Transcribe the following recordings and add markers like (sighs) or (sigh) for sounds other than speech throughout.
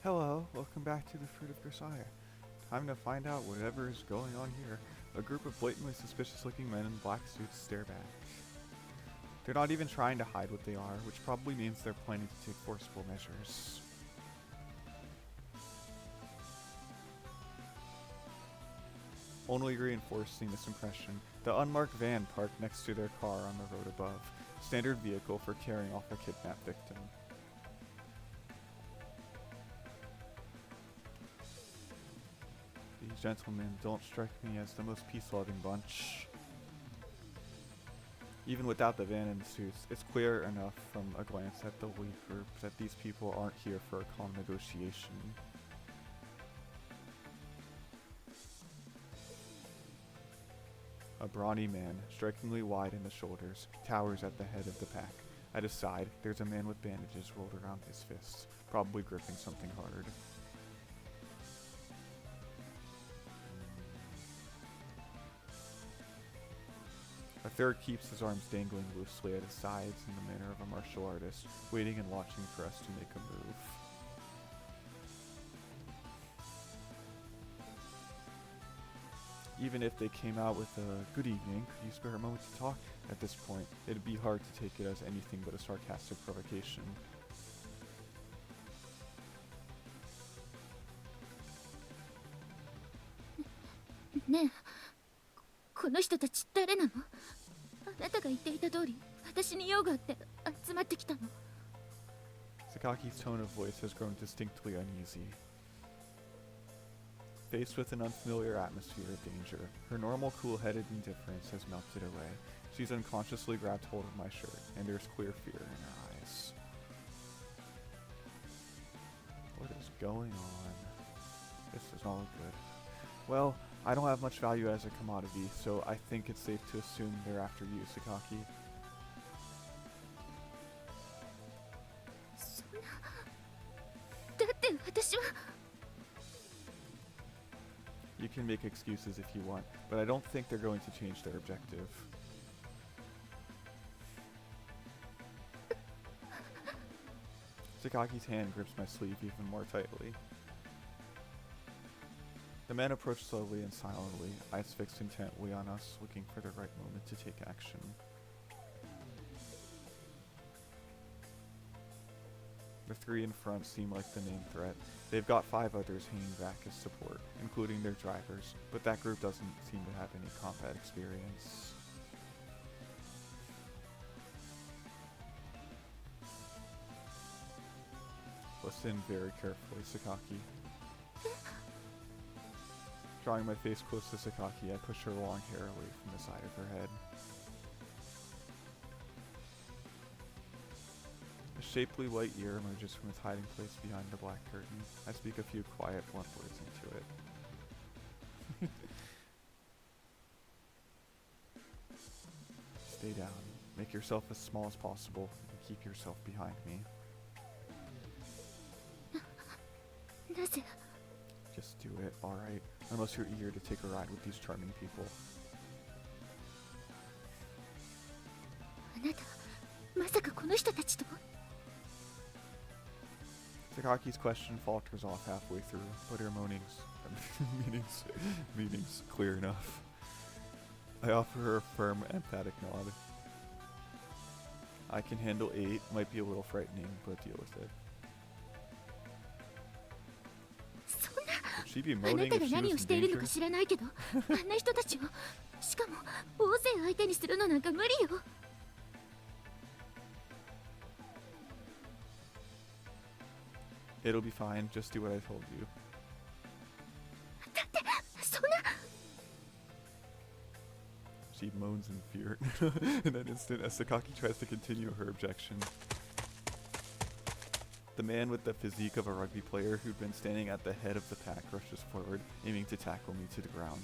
Hello, welcome back to the Fruit of Grisaia. Time to find out whatever is going on here. A group of blatantly suspicious looking men in black suits stare back. They're not even trying to hide what they are, which probably means they're planning to take forceful measures. Only reinforcing this impression, the unmarked van parked next to their car on the road above. Standard vehicle for carrying off a kidnapped victim. These gentlemen don't strike me as the most peace-loving bunch. Even without the van and the suits, it's clear enough from a glance at the lead group that these people aren't here for a calm negotiation. A brawny man, strikingly wide in the shoulders, towers at the head of the pack. At his side, there's a man with bandages rolled around his fists, probably gripping something hard. A third keeps his arms dangling loosely at his sides in the manner of a martial artist, waiting and watching for us to make a move. Even if they came out with a "good evening, could you spare a moment to talk?" at this point, it'd be hard to take it as anything but a sarcastic provocation. ねえ、この人たち誰なの？あなたが言っていた通り、私に用があって集まってきたの。Sakaki's tone of voice has grown distinctly uneasy. Faced with an unfamiliar atmosphere of danger, her normal cool-headed indifference has melted away. She's unconsciously grabbed hold of my shirt, and there's clear fear in her eyes. What is going on? This does not look good. Well, I don't have much value as a commodity, so I think it's safe to assume they're after you, Sakaki. そんな。だって私は。You can make excuses if you want, but I don't think they're going to change their objective. Sakaki's hand grips my sleeve even more tightly. The men approach slowly and silently, eyes fixed intently on us, looking for the right moment to take action. The three in front seem like the main threat. They've got 5 others hanging back as support, including their drivers, but that group doesn't seem to have any combat experience. Listen very carefully, Sakaki. Drawing my face close to Sakaki, I push her long hair away from the side of her head. A shapely white ear emerges from its hiding place behind the black curtain. I speak a few quiet, blunt words into it. Stay down. Make yourself as small as possible, and keep yourself behind me. なぜ？ Just do it, alright? Unless you're eager to take a ride with these charming people. あなた、まさかこの人たちと？ Sakaki's question falters off halfway through, but her meanings clear enough. I offer her a firm, emphatic nod. I can handle 8, might be a little frightening, but deal with it. そんな。 Would she be あな moaning た if が she 何 was をして in いるの danger? か知らないけど、あんな人たちを、しかも大勢相手にするのなんか無理よ。 It'll be fine, just do what I told you. だってそんな。 She moans in fear in that instant as Sakaki tries to continue her objection. The man with the physique of a rugby player who'd been standing at the head of the pack rushes forward, aiming to tackle me to the ground.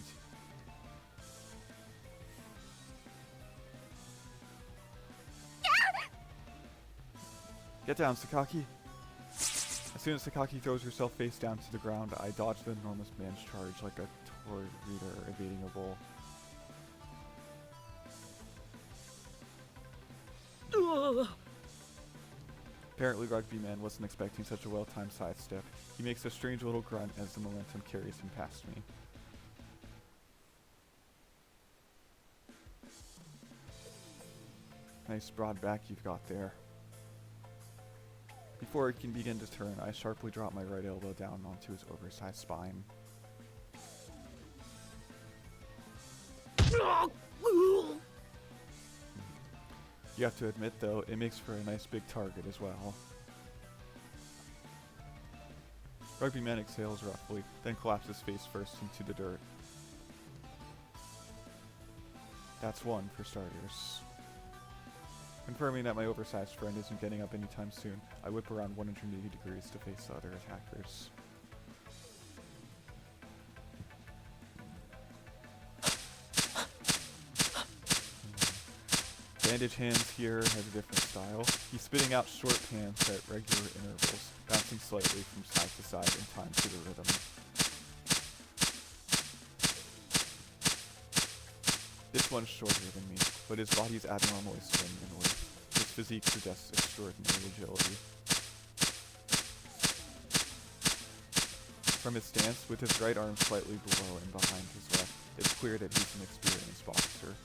Get down, Sakaki! As soon as Sakaki throws herself face down to the ground, I dodge the enormous man's charge like a toy reader evading a bull. Apparently Rugby Man wasn't expecting such a well-timed sidestep. He makes a strange little grunt as the momentum carries him past me. Nice broad back you've got there. Before he can begin to turn, I sharply drop my right elbow down onto his oversized spine. You have to admit, though, it makes for a nice big target as well. Rugby Man exhales roughly, then collapses face first into the dirt. That's one, for starters. Confirming that my oversized friend isn't getting up anytime soon, I whip around 180 degrees to face the other attackers. Bandage Hands here has a different style. He's spitting out short pants at regular intervals, bouncing slightly from side to side in time to the rhythm. This one's shorter than me, but his body's abnormally slim and weight. His physique suggests extraordinary agility. From his stance, with his right arm slightly below and behind his left, it's clear that he's an experienced boxer.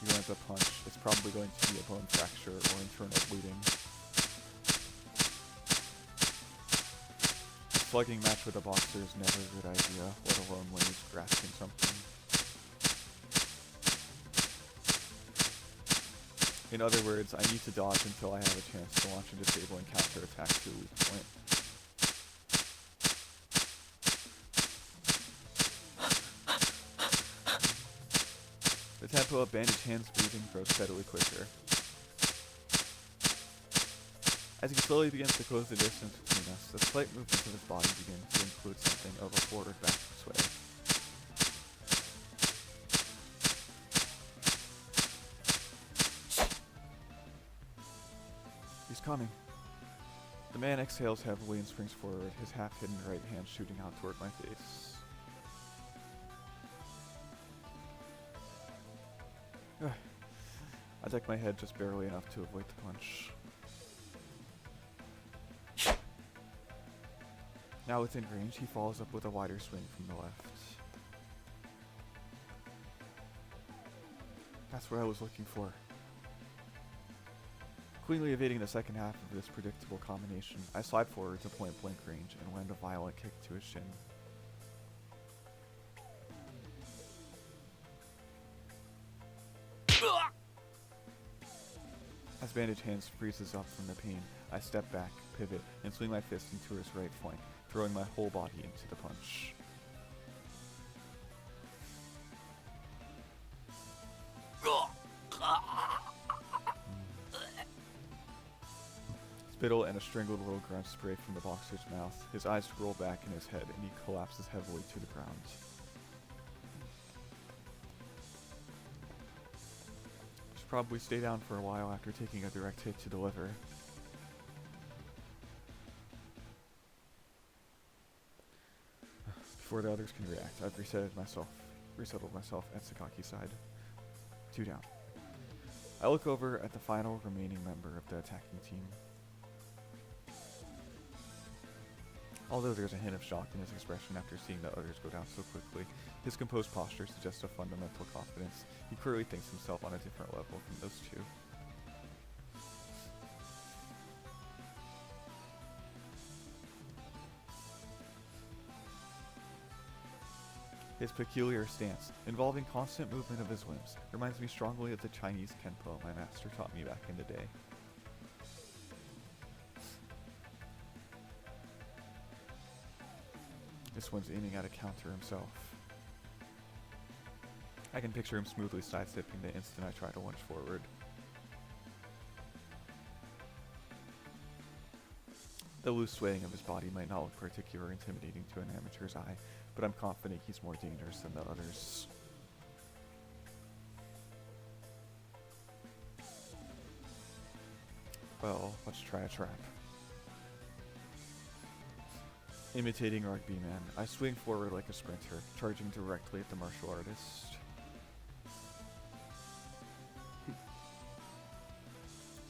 If he lands a punch, it's probably going to be a bone fracture or internal bleeding. A slugging match with a boxer is never a good idea, let alone when he's grasping something. In other words, I need to dodge until I have a chance to launch a disabling counterattack to a weak point. The tempo of Bandage Hand's breathing grows steadily quicker. As he slowly begins to close the distance between us, the slight movements of his body begin to include something of a forward-back sway. He's coming. The man exhales heavily and springs forward, his half-hidden right hand shooting out toward my face. I duck my head just barely enough to avoid the punch. Now within range, he follows up with a wider swing from the left. That's what I was looking for. Cleanly evading the second half of this predictable combination, I slide forward to point-blank range and land a violent kick to his shin. As Bandage Hands freezes up from the pain, I step back, pivot, and swing my fist into his right flank, throwing my whole body into the punch. Spittle and a strangled little grunt spray from the boxer's mouth. His eyes roll back in his head and he collapses heavily to the ground. Should probably stay down for a while after taking a direct hit to the liver. Before the others can react, I've resettled myself at Sakaki's side. 2 down. I look over at the final remaining member of the attacking team. Although there's a hint of shock in his expression after seeing the others go down so quickly, his composed posture suggests a fundamental confidence. He clearly thinks himself on a different level from those two. His peculiar stance, involving constant movement of his limbs, reminds me strongly of the Chinese Kenpo my master taught me back in the day. This one's aiming at a counter himself. I can picture him smoothly sidestepping the instant I try to lunge forward. The loose swaying of his body might not look particularly intimidating to an amateur's eye, but I'm confident he's more dangerous than the others. Well, let's try a trap. Imitating Rugby Man, I swing forward like a sprinter, charging directly at the martial artist.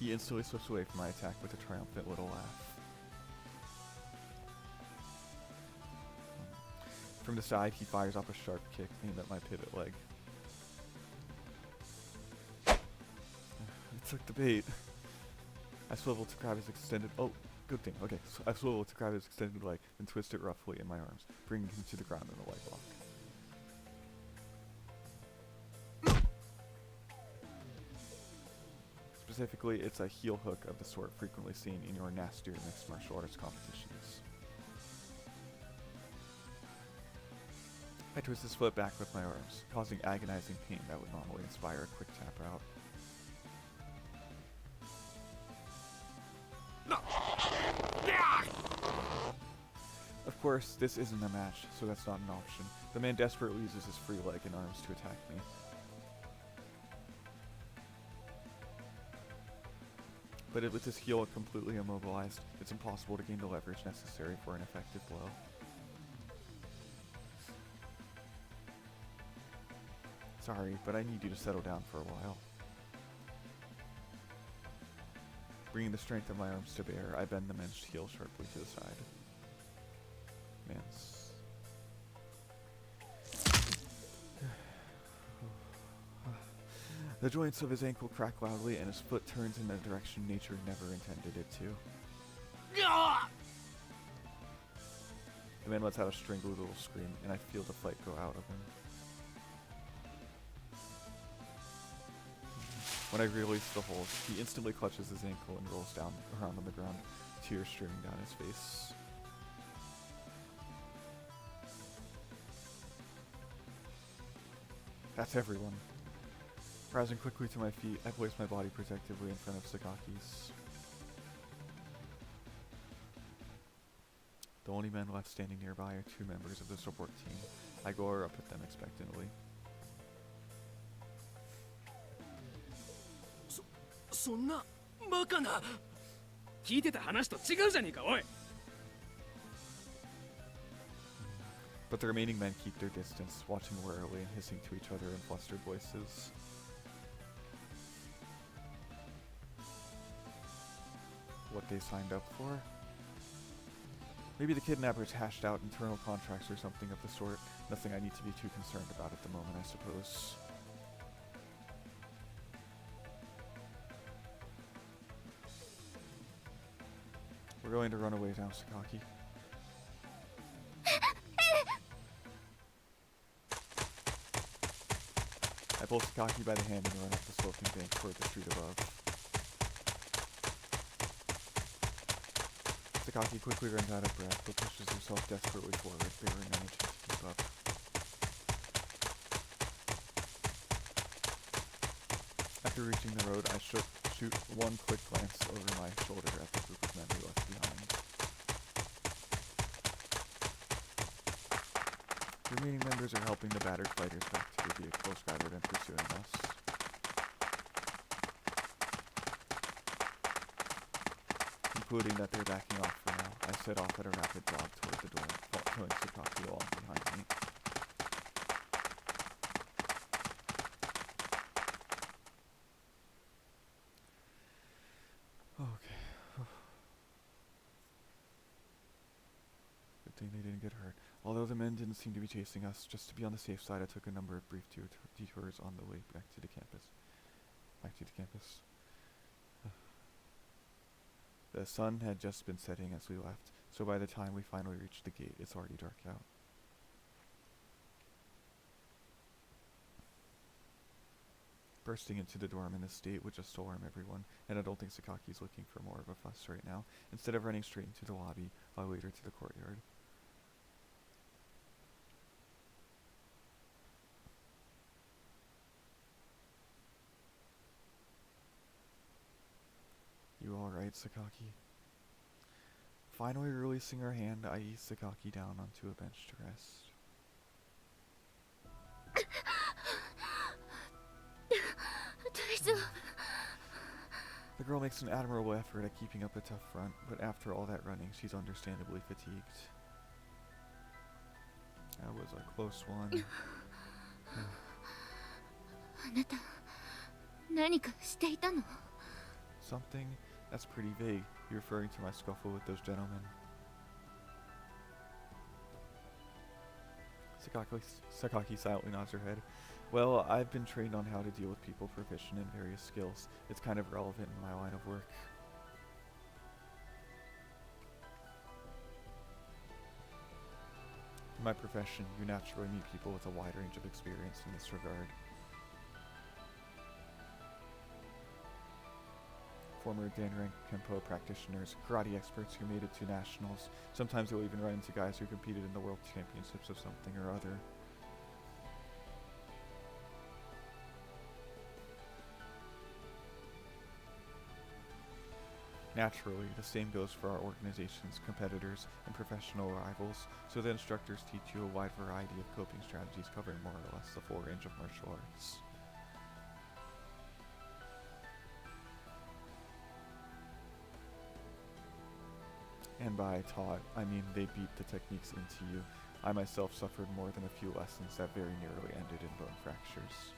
He instantly slips away from my attack with a triumphant little laugh. From the side, he fires off a sharp kick aimed at my pivot leg. It took the bait. I swivel to grab his extended... Oh, good thing. Okay, so I swivel to grab his extended leg and twist it roughly in my arms, bringing him to the ground in a leg lock. Specifically, it's a heel hook of the sort frequently seen in your nastier mixed martial arts competitions. I twist his foot back with my arms, causing agonizing pain that would normally inspire a quick tap out. Of course, this isn't a match, so that's not an option. The man desperately uses his free leg and arms to attack me. But with his heel completely immobilized, it's impossible to gain the leverage necessary for an effective blow. Sorry, but I need you to settle down for a while. Bringing the strength of my arms to bear, I bend the man's heel sharply to the side. The joints of his ankle crack loudly, and his foot turns in a direction nature never intended it to. The man lets out a strangled little scream, and I feel the fight go out of him. When I release the hold, he instantly clutches his ankle and rolls down around on the ground, tears streaming down his face. That's everyone. Rising quickly to my feet, I place my body protectively in front of Sakaki's. The only men left standing nearby are two members of the support team. I glare up at them expectantly. そんなバカな聞いてた話と違うじゃねえかおい But the remaining men keep their distance, watching warily and hissing to each other in flustered voices. What they signed up for? Maybe the kidnappers hashed out internal contracts or something of the sort. Nothing I need to be too concerned about at the moment, I suppose. We're going to run away now, Sakaki. I pull Sakaki by the hand and run up the sloping bank toward the street above. Sakaki quickly runs out of breath, but pushes herself desperately forward, barely managing to keep up. After reaching the road, I shoot one quick glance over my shoulder at the group of men we left behind. The remaining members are helping the battered fighters back to the vehicles rather than pursuing us. Concluding that they're backing off for now, I set off at a rapid jog toward the door, following Sakaki along behind me. Okay. Good thing they didn't get hurt. Although the men didn't seem to be chasing us, just to be on the safe side, I took a number of brief detours on the way back to the campus. The sun had just been setting as we left, so by the time we finally reached the gate, it's already dark out. Bursting into the dorm in this state would just alarm everyone, and I don't think Sakaki's looking for more of a fuss right now. Instead of running straight into the lobby, I'll lead her to the courtyard. You alright, Sakaki? Finally releasing her hand, I ease Sakaki down onto a bench to rest. The girl makes an admirable effort at keeping up a tough front, but after all that running, she's understandably fatigued. That was a close one. あなた、何かしていたの? something? That's pretty vague. You're referring to my scuffle with those gentlemen. Sakaki silently nods her head. Well, I've been trained on how to deal with people proficient in various skills. It's kind of relevant in my line of work. In my profession, you naturally meet people with a wide range of experience in this regard. Former Dan-rank Kempo practitioners, karate experts who made it to nationals. Sometimes you'll even run into guys who competed in the world championships of something or other. Naturally, the same goes for our organization's competitors and professional rivals, so the instructors teach you a wide variety of coping strategies covering more or less the full range of martial arts. And by taught, I mean they beat the techniques into you. I myself suffered more than a few lessons that very nearly ended in bone fractures.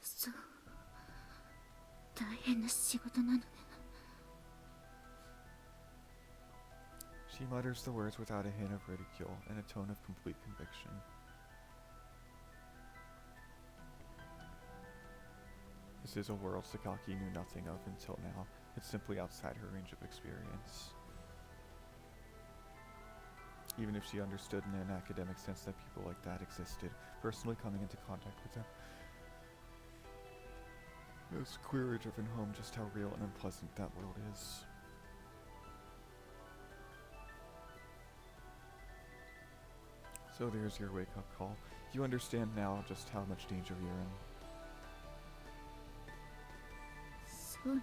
So, 大変な仕事なのね。 She mutters the words without a hint of ridicule and a tone of complete conviction. This is a world Sakaki knew nothing of until now. It's simply outside her range of experience. Even if she understood in an academic sense that people like that existed, personally coming into contact with them is clearly driven home just how real and unpleasant that world is. So there's your wake-up call. You understand now just how much danger you're in. そうね。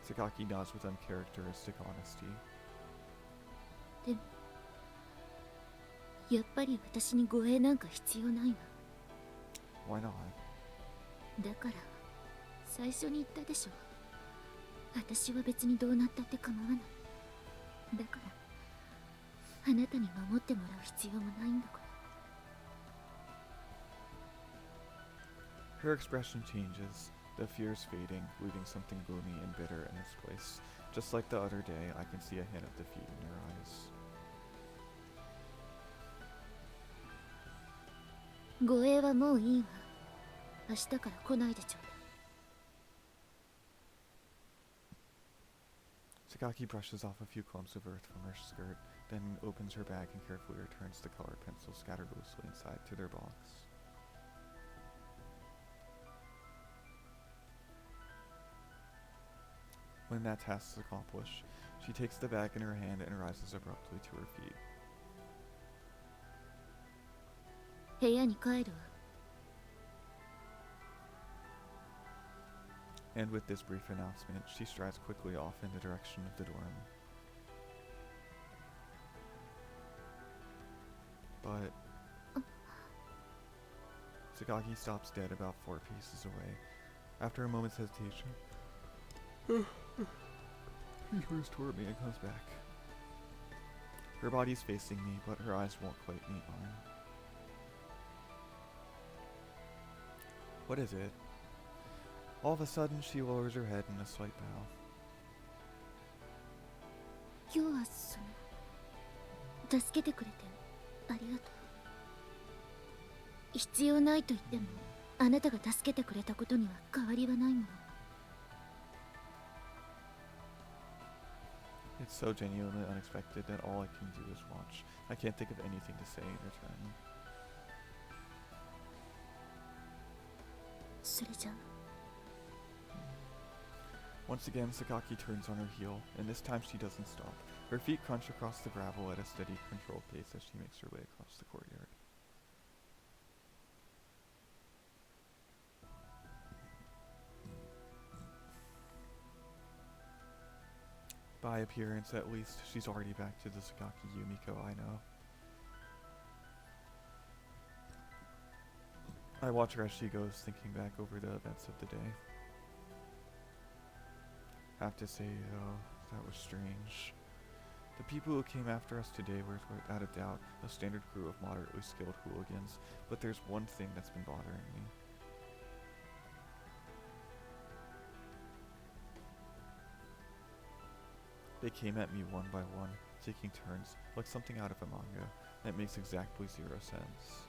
Sakaki nods with uncharacteristic honesty. でも、やっぱり私に護衛なんか必要ないわ。 Why not? だから、最初に言ったでしょ。私は別にどうなったって構わない。だから、あなたに守ってもらう必要もないんだから。 Her expression changes, the fears fading, leaving something gloomy and bitter in its place. Just like the other day, I can see a hint of defeat in her eyes. 護衛はもういいわ。明日から来ないでちょうだい。 Sakaki brushes off a few clumps of earth from her skirt, then opens her bag and carefully returns the colored pencils scattered loosely inside to their box. When that task is accomplished, she takes the bag in her hand and rises abruptly to her feet. 部屋に帰るわ。 And with this brief announcement, she strides quickly off in the direction of the dorm. But Sakaki stops dead about 4 paces away. After a moment's hesitation, he turns toward me and comes back. Her body's facing me, but her eyes won't quite meet mine. What is it? All of a sudden, she lowers her head in a slight bow. 今日は助けてくれてありがとう。必要ないと言っても、あなたが助けてくれたことには変わりはないもの。 It's so genuinely unexpected that all I can do is watch. I can't think of anything to say in return. それじゃあ。 Once again, Sakaki turns on her heel, and this time she doesn't stop. Her feet crunch across the gravel at a steady, controlled pace as she makes her way across the courtyard. By appearance, at least, she's already back to the Sakaki Yumiko I know. I watch her as she goes, thinking back over the events of the day. Have to say, though, that was strange. The people who came after us today were without a doubt a standard crew of moderately skilled hooligans, but there's one thing that's been bothering me. They came at me one by one, taking turns, like something out of a manga. That makes exactly 0 sense.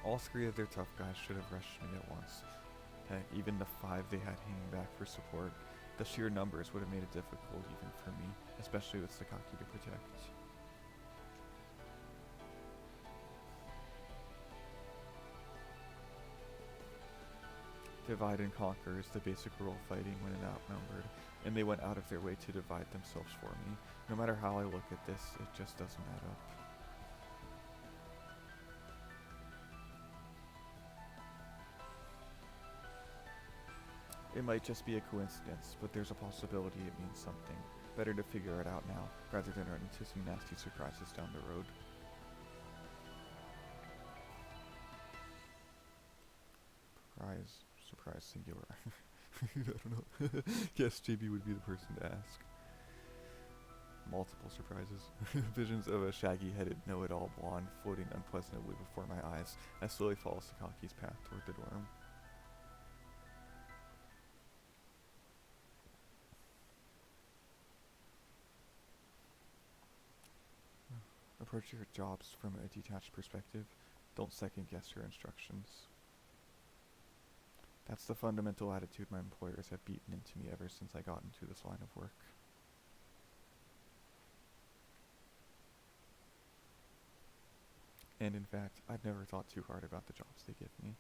All 3 of their tough guys should have rushed me at once. Heck, even the 5 they had hanging back for support. The sheer numbers would have made it difficult even for me, especially with Sakaki to protect. Divide and conquer is the basic rule of fighting when outnumbered, and they went out of their way to divide themselves for me. No matter how I look at this, it just doesn't add up. It might just be a coincidence, but there's a possibility it means something. Better to figure it out now, rather than run into some nasty surprises down the road. Surprise singular. I don't know. Guess JB would be the person to ask. Multiple surprises. Visions of a shaggy-headed know-it-all blonde floating unpleasantly before my eyes. I slowly follow Sakaki's path toward the dorm. Approach your jobs from a detached perspective. Don't second-guess your instructions. That's the fundamental attitude my employers have beaten into me ever since I got into this line of work. And in fact, I've never thought too hard about the jobs they give me.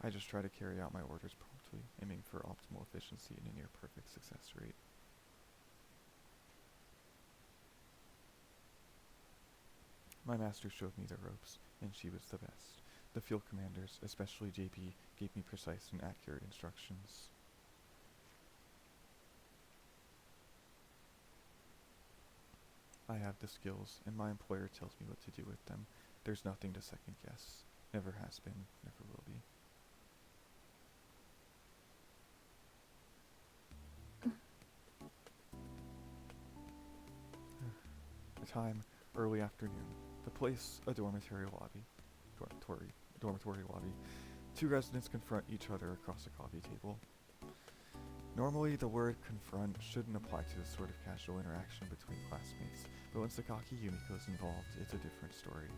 I just try to carry out my orders promptly, aiming for optimal efficiency and a near-perfect success rate. My master showed me the ropes, and she was the best. The field commanders, especially JP, gave me precise and accurate instructions. I have the skills, and my employer tells me what to do with them. There's nothing to second guess. Never has been, never will be. The time, early afternoon. The place, a dormitory lobby. Dormitory lobby. 2 residents confront each other across a coffee table. Normally, the word confront shouldn't apply to this sort of casual interaction between classmates, but when Sakaki Yumiko's involved, it's a different story.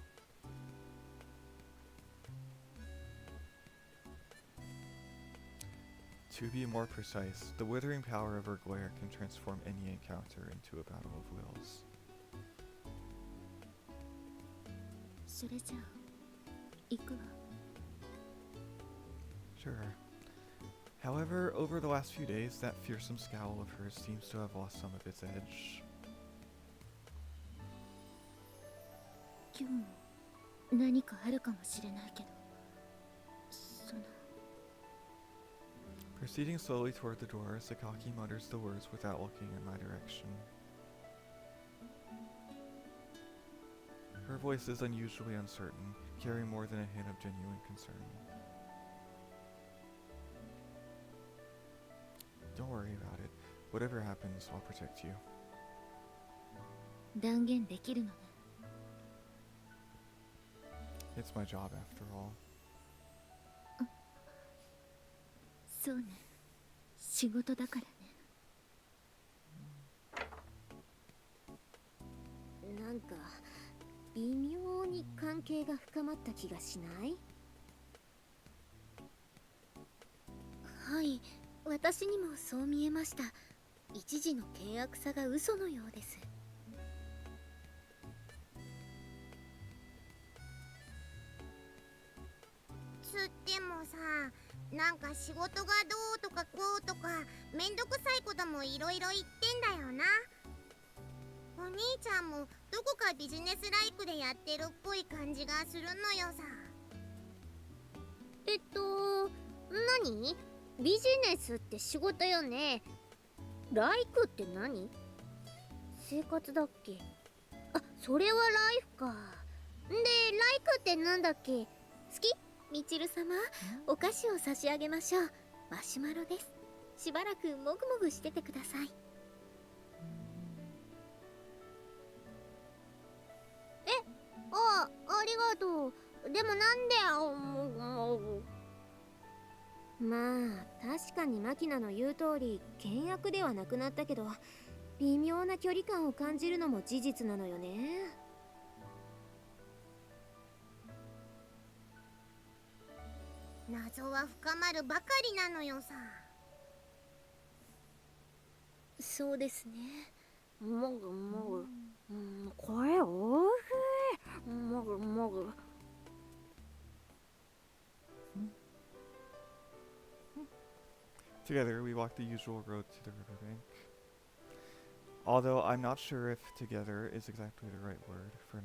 To be more precise, the withering power of her glare can transform any encounter into a battle of wills. それじゃあ行くわ。 Sure. However, over the last few days, that fearsome scowl of hers seems to have lost some of its edge. 今日も何かあるかもしれないけど、その Proceeding slowly toward the door, Sakaki mutters the words without looking in my direction. Her voice is unusually uncertain, carrying more than a hint of genuine concern. Don't worry about it. Whatever happens, I'll protect you. 断言できるのね。 It's my job after all. そうね。仕事だからね。なんか微妙に関係が深まった気がしない？はい、私にもそう見えました。一時の険悪さが嘘のようです。つってもさ、なんか仕事がどうとかこうとかめんどくさいこともいろいろ言ってんだよな。お兄ちゃんもどこかビジネスライクでやってるっぽい感じがするのよさ。何？ビジネスって仕事よね。ライクって何？生活だっけ？あ、それはライフか。で、ライクってなんだっけ？好き？みちる様、お菓子を差し上げましょう。マシュマロです。しばらくもぐもぐしててください。ありがとう。でもなんでまあ確かにマキナの言う通り険悪ではなくなったけど、微妙な距離感を感じるのも事実なのよね。謎は深まるばかりなのよさ。そうですね。もぐもぐ。これおいしい。もぐもぐ。Together, we walk the usual road to the riverbank. Although I'm not sure if together is exactly the right word for a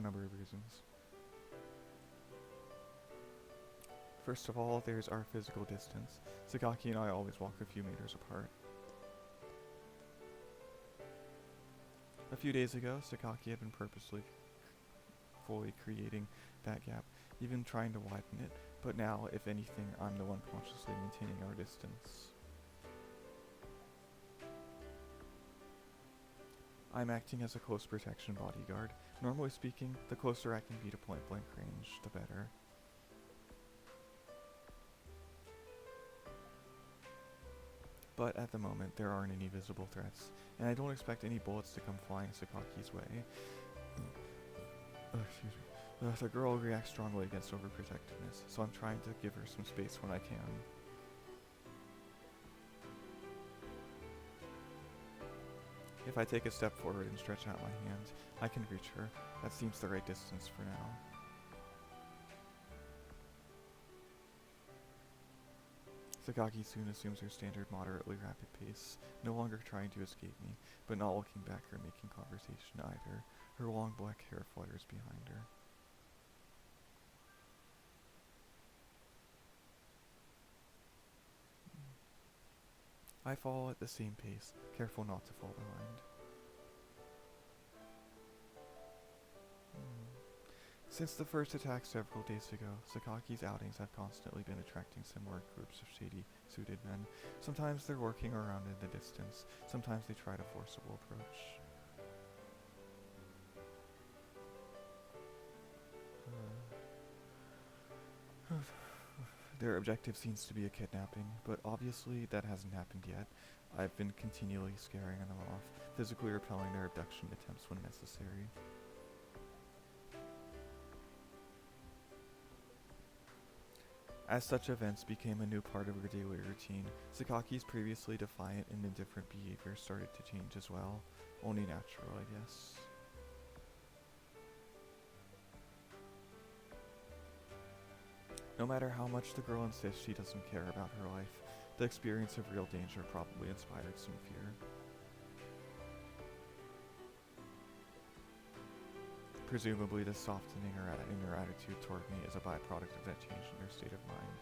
number of reasons. First of all, there's our physical distance. Sakaki and I always walk a few meters apart. A few days ago, Sakaki had been purposely fully creating that gap, even trying to widen it, but now, if anything, I'm the one consciously maintaining our distance. I'm acting as a close protection bodyguard. Normally speaking, the closer I can be to point-blank range, the better. But at the moment, there aren't any visible threats, and I don't expect any bullets to come flying Sakaki's way. Excuse me. The girl reacts strongly against overprotectiveness, so I'm trying to give her some space when I can. If I take a step forward and stretch out my hand, I can reach her. That seems the right distance for now. Sakaki soon assumes her standard moderately rapid pace, no longer trying to escape me, but not looking back or making conversation either. Her long black hair flutters behind her. I follow at the same pace, careful not to fall behind. Since the first attack several days ago, Sakaki's outings have constantly been attracting similar groups of shady, suited men. Sometimes they're working around in the distance, sometimes they try to forcible approach. Their objective seems to be a kidnapping, but obviously that hasn't happened yet. I've been continually scaring them off, physically repelling their abduction attempts when necessary. As such events became a new part of her daily routine, Sakaki's previously defiant and indifferent behavior started to change as well. Only natural, I guess. No matter how much the girl insists she doesn't care about her life, the experience of real danger probably inspired some fear. Presumably, the softening in her attitude toward me is a byproduct of that change in her state of mind.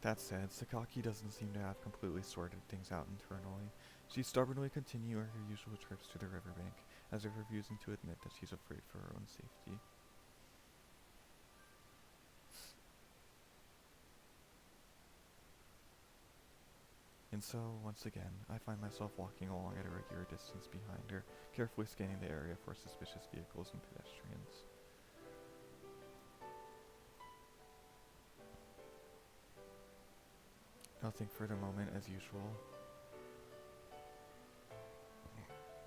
That said, Sakaki doesn't seem to have completely sorted things out internally. She stubbornly continues her usual trips to the riverbank, as if refusing to admit that she's afraid for her own safety. And so, once again, I find myself walking along at a regular distance behind her, carefully scanning the area for suspicious vehicles and pedestrians. Nothing for the moment as usual.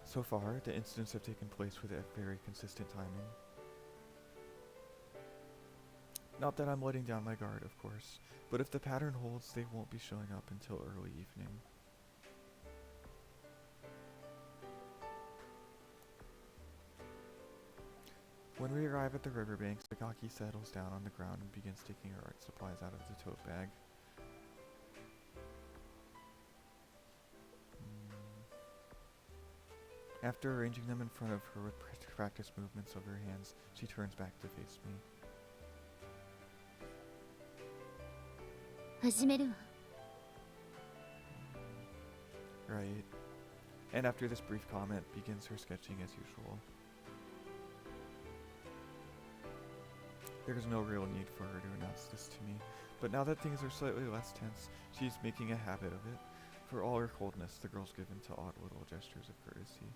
So far, the incidents have taken place with a very consistent timing. Not that I'm letting down my guard, of course, but if the pattern holds, they won't be showing up until early evening. When we arrive at the riverbank, Sakaki settles down on the ground and begins taking her art supplies out of the tote bag. After arranging them in front of her with practice movements of her hands, she turns back to face me. 始めるわ。 Right. And after this brief comment, begins her sketching as usual. There's no real need for her to announce this to me, but now that things are slightly less tense, she's making a habit of it. For all her coldness, the girl's given to odd little gestures of courtesy.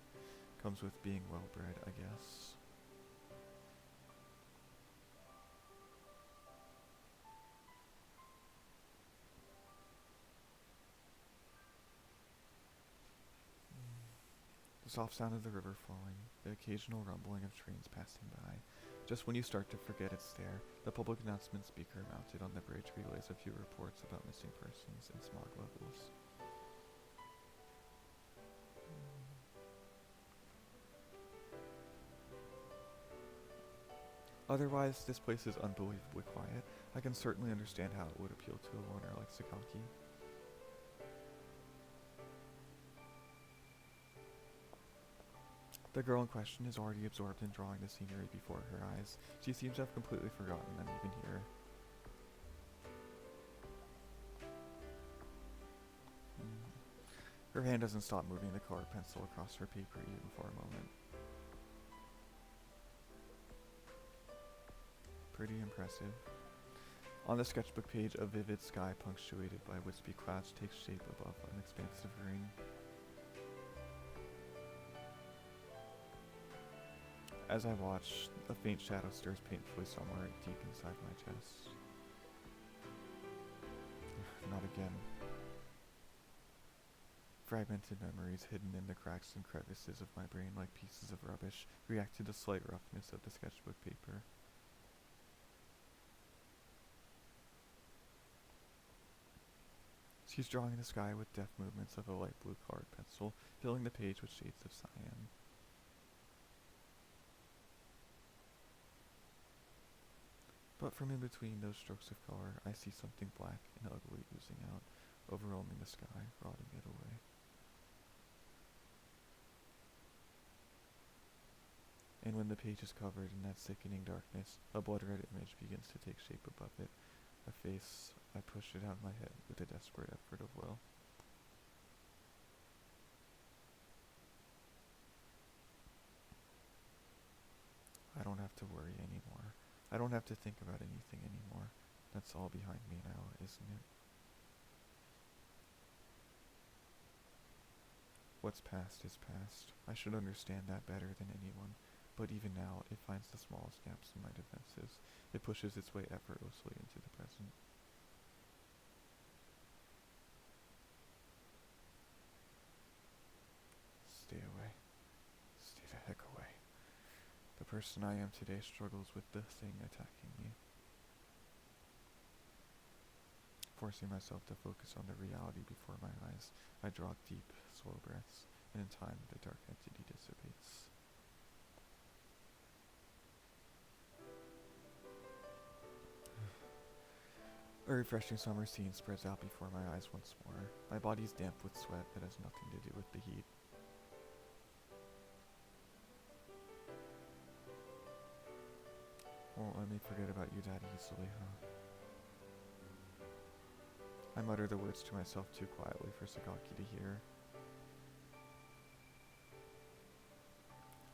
Comes with being well-bred, I guess. The soft sound of the river flowing, the occasional rumbling of trains passing by. Just when you start to forget it's there, the public announcement speaker mounted on the bridge relays a few reports about missing persons and smog levels. Otherwise, this place is unbelievably quiet. I can certainly understand how it would appeal to a loner like Sakaki. The girl in question is already absorbed in drawing the scenery before her eyes. She seems to have completely forgotten I'm even here. Her hand doesn't stop moving the colored pencil across her paper even for a moment. Pretty impressive. On the sketchbook page, a vivid sky punctuated by wispy clouds takes shape above an expansive ring. As I watch, a faint shadow stirs painfully somewhere deep inside my chest. Not again. Fragmented memories hidden in the cracks and crevices of my brain like pieces of rubbish react to the slight roughness of the sketchbook paper. She's drawing the sky with deft movements of a light blue colored pencil, filling the page with shades of cyan. But from in between those strokes of color, I see something black and ugly oozing out, overwhelming the sky, rotting it away. And when the page is covered in that sickening darkness, a blood-red image begins to take shape above it. A face. I push it out of my head with a desperate effort of will. I don't have to worry anymore. I don't have to think about anything anymore. That's all behind me now, isn't it? What's past is past. I should understand that better than anyone. But even now, it finds the smallest gaps in my defenses. It pushes its way effortlessly into the present. Stay away. Stay the heck away. The person I am today struggles with the thing attacking me. Forcing myself to focus on the reality before my eyes, I draw deep, slow breaths, and in time, the dark entity dissipates. A refreshing summer scene spreads out before my eyes once more. My body's damp with sweat that has nothing to do with the heat. Won't let me forget about you that easily, huh? I mutter the words to myself too quietly for Sakaki to hear.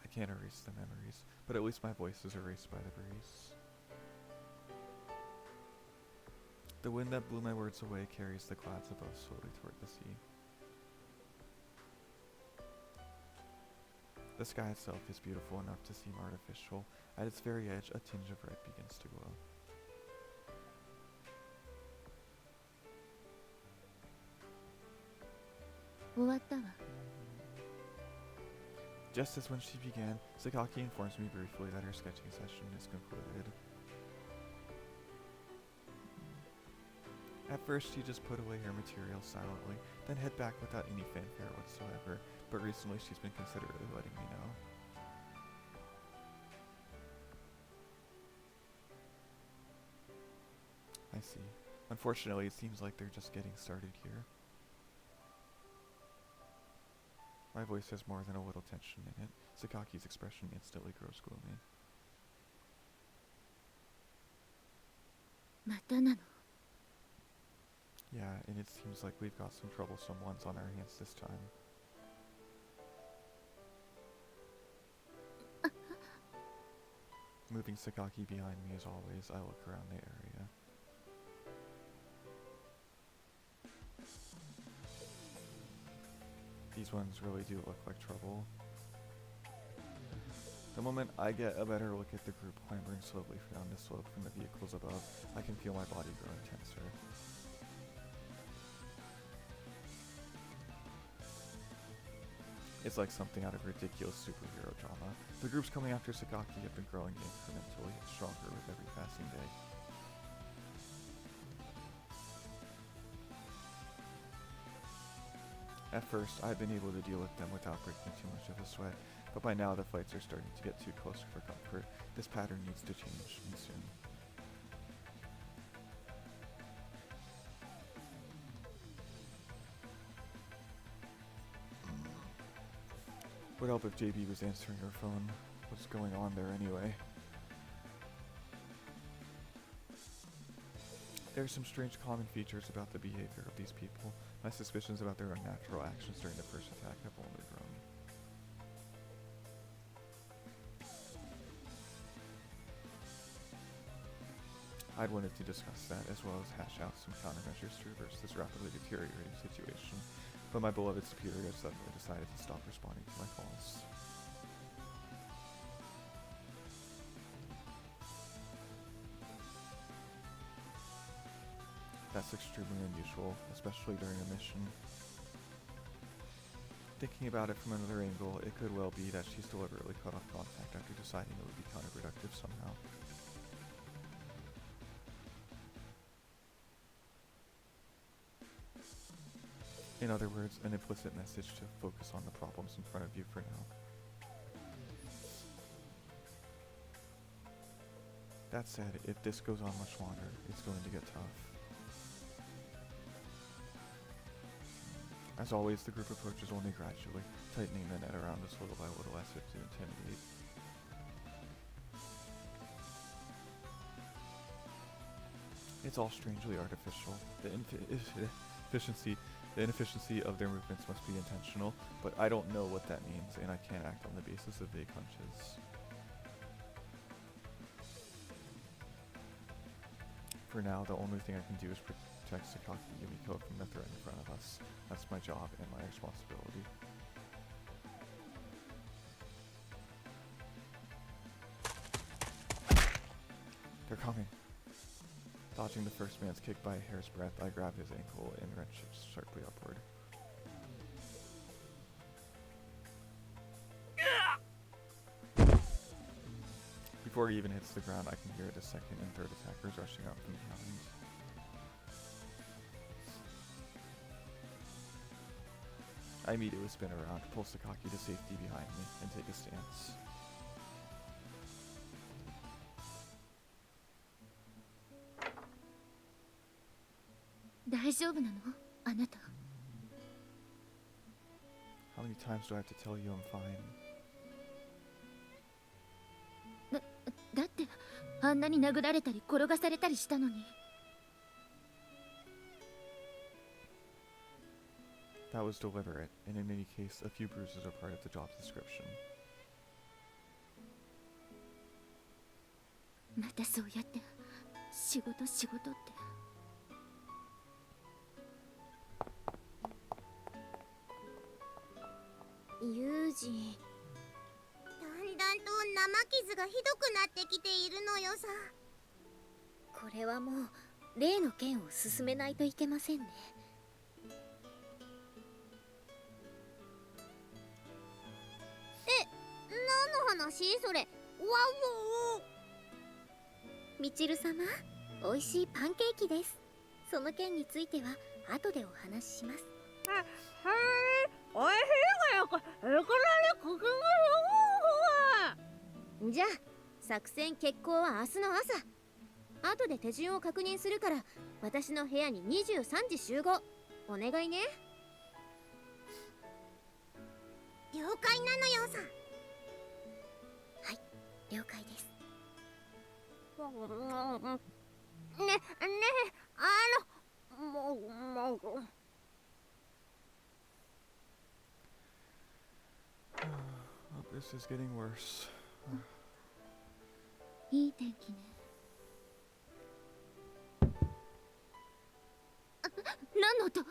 I can't erase the memories, but at least my voice is erased by the breeze. The wind that blew my words away carries the clouds above slowly toward the sea. The sky itself is beautiful enough to seem artificial. At its very edge, a tinge of red begins to glow. Just as when she began, Sakaki informs me briefly that her sketching session is concluded. At first, she just put away her material silently, then head back without any fanfare whatsoever, but recently she's been considerately letting me know. I see. Unfortunately, it seems like they're just getting started here. My voice has more than a little tension in it. Sakaki's expression instantly grows gloomy. またなの Yeah, and it seems like we've got some troublesome ones on our hands this time. moving Sakaki behind me as always, I look around the area. These ones really do look like trouble. The moment I get a better look at the group clambering slowly down the slope from the vehicles above, I can feel my body growing tenser. It's like something out of ridiculous superhero drama. The groups coming after Sakaki have been growing incrementally stronger with every passing day. At first, I've been able to deal with them without breaking too much of a sweat, but by now the fights are starting to get too close for comfort. This pattern needs to change, and soon. Would help if JB was answering her phone. What's going on there anyway? There are some strange common features about the behavior of these people. My suspicions about their unnatural actions during the first attack have only grown. I'd wanted to discuss that, as well as hash out some countermeasures to reverse this rapidly deteriorating situation, but my beloved superior suddenly decided to stop responding to my calls. That's extremely unusual, especially during a mission. Thinking about it from another angle, it could well be that she's deliberately cut off contact after deciding it would be counterproductive somehow. In other words, an implicit message to focus on the problems in front of you for now. That said, if this goes on much longer, it's going to get tough. As always, the group approaches only gradually, tightening the net around us little by little as if to intimidate. It's all strangely artificial. The inefficiency of their movements must be intentional, but I don't know what that means, and I can't act on the basis of vague hunches. For now, the only thing I can do is protect Sakaki and Yumiko from the threat in front of us. That's my job and my responsibility. They're coming. Dodging the first man's kick by a hair's breadth, I grab his ankle and wrench it sharply upward. Before he even hits the ground, I can hear the second and third attackers rushing out from behind. I immediately spin around, pull Sakaki to safety behind me, and take a stance. How many times do I have to tell you I'm fine? だってあんなに殴られたり転がされたりしたのに。 That was deliberate, and in any case, a few bruises are part of the job description. またそうやって仕事って。ユージ。だんだんと生傷がひどくなってきているのよさ。これはもう例の件を進めないといけませんね。何の話それ？わお。みちる様、おいしいパンケーキです。その件については後でお話しします。おいしいがよく、いくらでクッキングしよう。じゃあ作戦決行は明日の朝。後で手順を確認するから、私の部屋に23時集合。お願いね。了解なのよさ。はい、了解です。ねもう。Oh, this is getting worse. いい天気ね。何の音？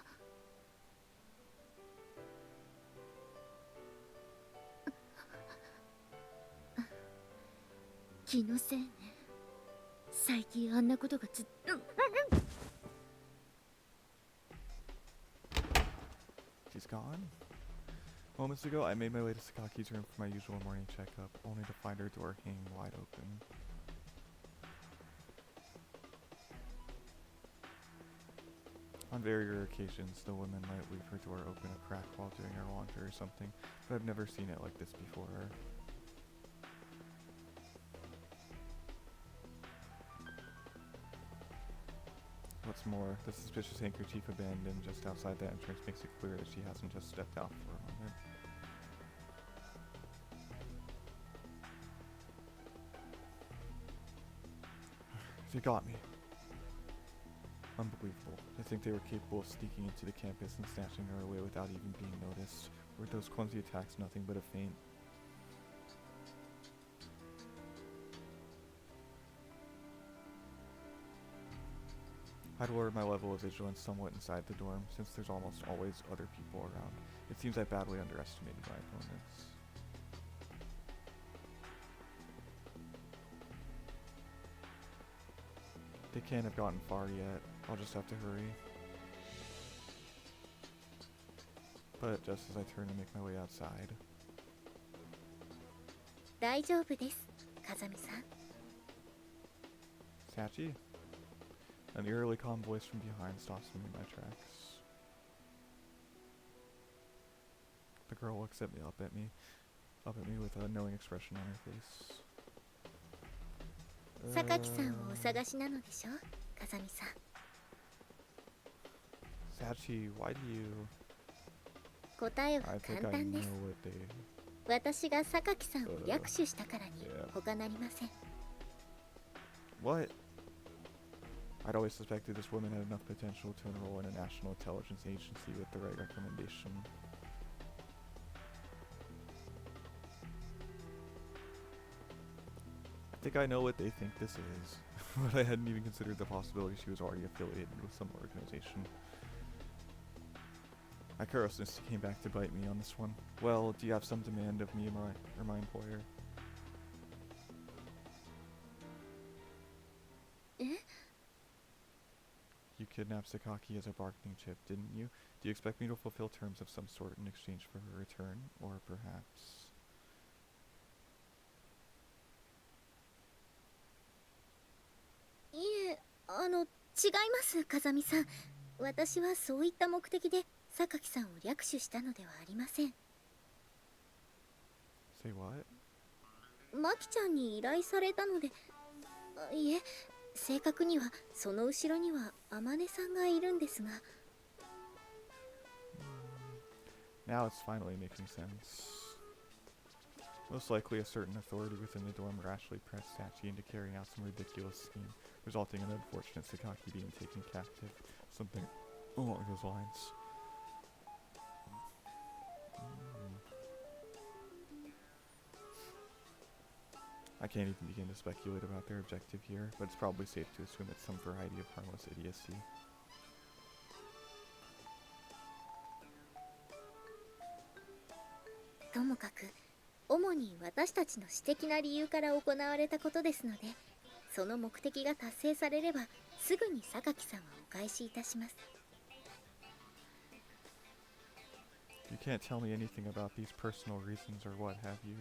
気のせいね。最近あんなことがShe's gone? Moments ago, I made my way to Sakaki's room for my usual morning checkup, only to find her door hanging wide open. On very rare occasions, the woman might leave her door open a crack while doing her laundry or something, but I've never seen it like this before. What's more, the suspicious handkerchief abandoned just outside the entrance makes it clear that she hasn't just stepped out for a moment. They got me. Unbelievable. I think they were capable of sneaking into the campus and snatching her away without even being noticed. Were those clumsy attacks nothing but a feint? I'd lowered my level of vigilance somewhat inside the dorm, since there's almost always other people around. It seems I badly underestimated my opponents. They can't have gotten far yet. I'll just have to hurry. But just as I turn to make my way outside... 大丈夫です、風見さん。 Sachi? An eerily calm voice from behind stops me in my tracks. The girl looks up at me with a knowing expression on her face. 榊さんをお探しなのでしょ、風見さん。 Sachi, why do you... 答えは I 簡 think I 単で know す。 what they... 私が榊さんを略取したからに他なりません。 What? I'd always suspected this woman had enough potential to enroll in a national intelligence agency with the right recommendation. I think I know what they think this is, but I hadn't even considered the possibility she was already affiliated with some organization. My carelessness came back to bite me on this one. Well, do you have some demand of me or my employer? You kidnapped Sakaki as a bargaining chip, didn't you? Do you expect me to fulfill terms of some sort in exchange for her return? Or perhaps... いえ、違います、風見さん。私はそういった目的で榊さんを略取したのではありません。 Say what? マキちゃんに依頼されたので、いえ、正確にはその後ろには天音さんがいるんですが。 Now it's finally making sense. Most likely a certain authority within the dorm rashly pressed Sachi into carrying out some ridiculous scheme, resulting in unfortunate Sakaki being taken captive. Something along those lines. I can't even begin to speculate about their objective here, but it's probably safe to assume it's some variety of harmless idiocy. To もかく、主に私たちの私的な理由から行われたことですので、その目的が達成されれば、すぐに榊さんはお返しいたします。 You can't tell me anything about these personal reasons or what have you.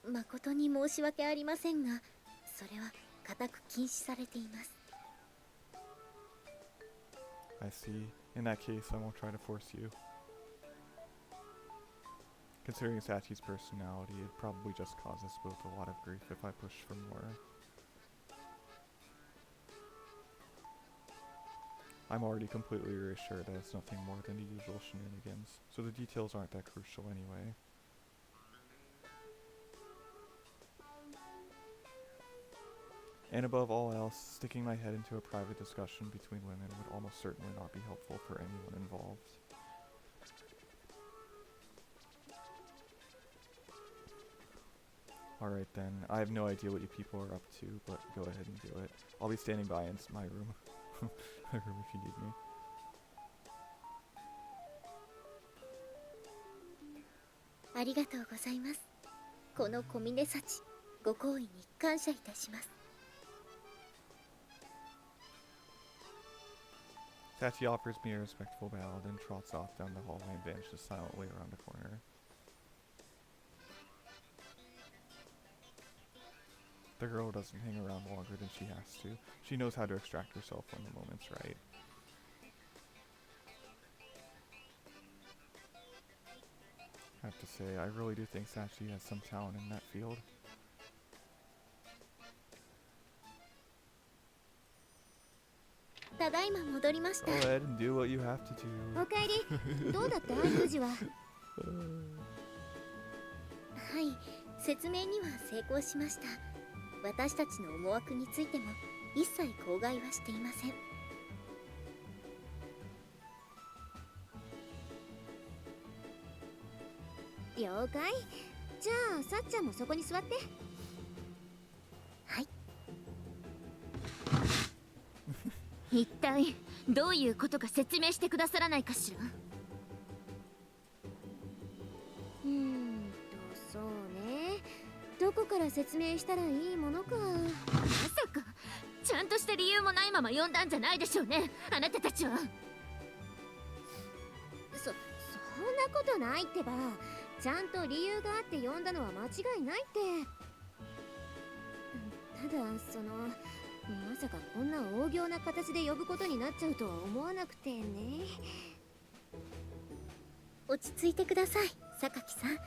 誠に申し訳ありませんが、それは固く禁止されています。 I see. In that case, I won't try to force you. Considering Sachi's personality, it'd probably just cause us both a lot of grief if I pushed for more. I'm already completely reassured that it's nothing more than the usual shenanigans, so the details aren't that crucial anyway. And above all else, sticking my head into a private discussion between women would almost certainly not be helpful for anyone involved. Alright then, I have no idea what you people are up to, but go ahead and do it. I'll be standing by in my room. My room if you need me. ありがとうございます。この小峰幸、ご好意に感謝いたします。 Sachi offers me a respectful bow, then trots off down the hallway and vanishes silently around a corner. The girl doesn't hang around longer than she has to. She knows how to extract herself when the moment's right. I have to say, I really do think Sachi has some talent in that field. ただいま戻りました。 Go ahead and do what you have to do. おかえり。どうだったユージは？はい、説明には成功しました。私たちの思惑についても一切口外はしていません。了解。じゃあさっちゃんもそこに座って。はい。一体どういうことか説明してくださらないかしら。そうね。どこから説明したらいいものか。まさかちゃんとした理由もないまま呼んだんじゃないでしょうね、あなたたちは。そんなことないってば。ちゃんと理由があって呼んだのは間違いないって。ただまさかこんな大行な形で呼ぶことになっちゃうとは思わなくてね。落ち着いてください、榊さん。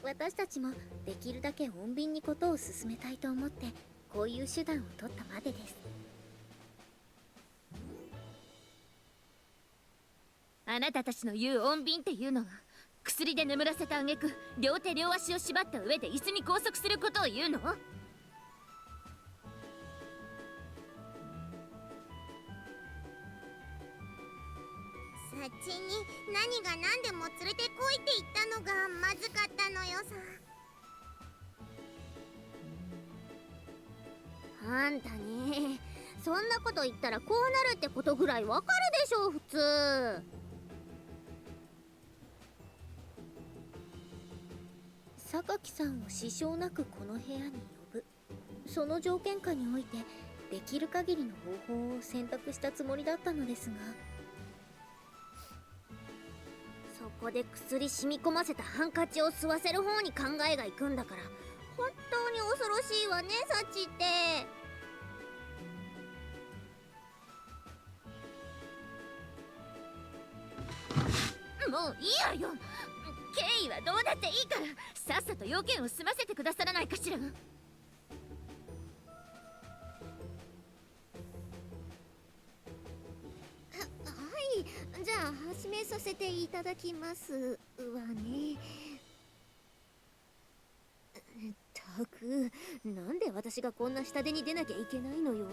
私たちもできるだけ穏便にことを進めたいと思ってこういう手段を取ったまでです。あなたたちの言う穏便っていうのは薬で眠らせた挙句両手両足を縛った上で椅子に拘束することを言うの？サチに何が何でも連れてこいって言ったのがまずかったのよさ。あんたね、そんなこと言ったらこうなるってことぐらいわかるでしょ普通。榊さんを支障なくこの部屋に呼ぶ、その条件下においてできる限りの方法を選択したつもりだったのですが、そこで薬染み込ませたハンカチを吸わせる方に考えがいくんだから、本当に恐ろしいわねサチって。もういいわよ。経緯はどうだっていいからさっさと要件を済ませてくださらないかしら。はい、じゃあ始めさせていただきますわね。ったく、なんで私がこんな下手に出なきゃいけないのよ。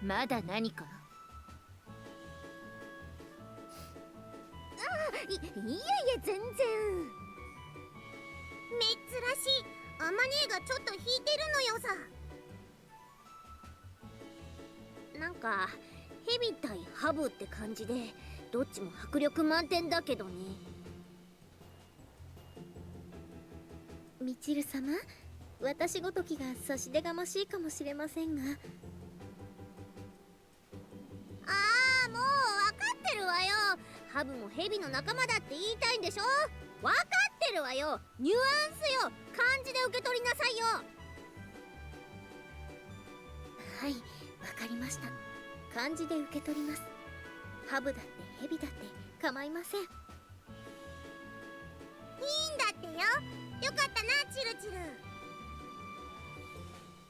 まだ何か？いえ全然。珍しい。アマネーがちょっと引いてるのよさ。なんか蛇対ハブって感じでどっちも迫力満点だけどね。みちる様、私ごときが差し出がましいかもしれませんが、ああもう分かってるわよ。ハブもヘビの仲間だって言いたいんでしょ。分かってるわよ。ニュアンスよ。漢字で受け取りなさいよ。はい、わかりました。漢字で受け取ります。ハブだってヘビだって構いません。いいんだってよ。よかったなチルチル。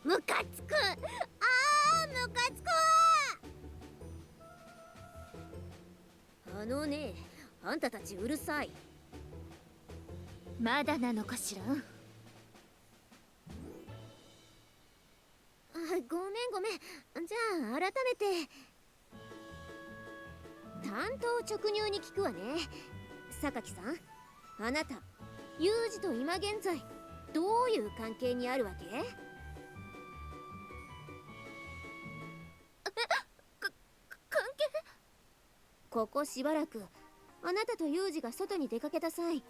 ムカつく。ムカつくわ。ね、あんたたちうるさい。まだなのかしら。ごめん。じゃあ改めて単刀直入に聞くわね。榊さん、あなたユージと今現在どういう関係にあるわけ？関係？ここしばらくあなたとユージが外に出かけた際、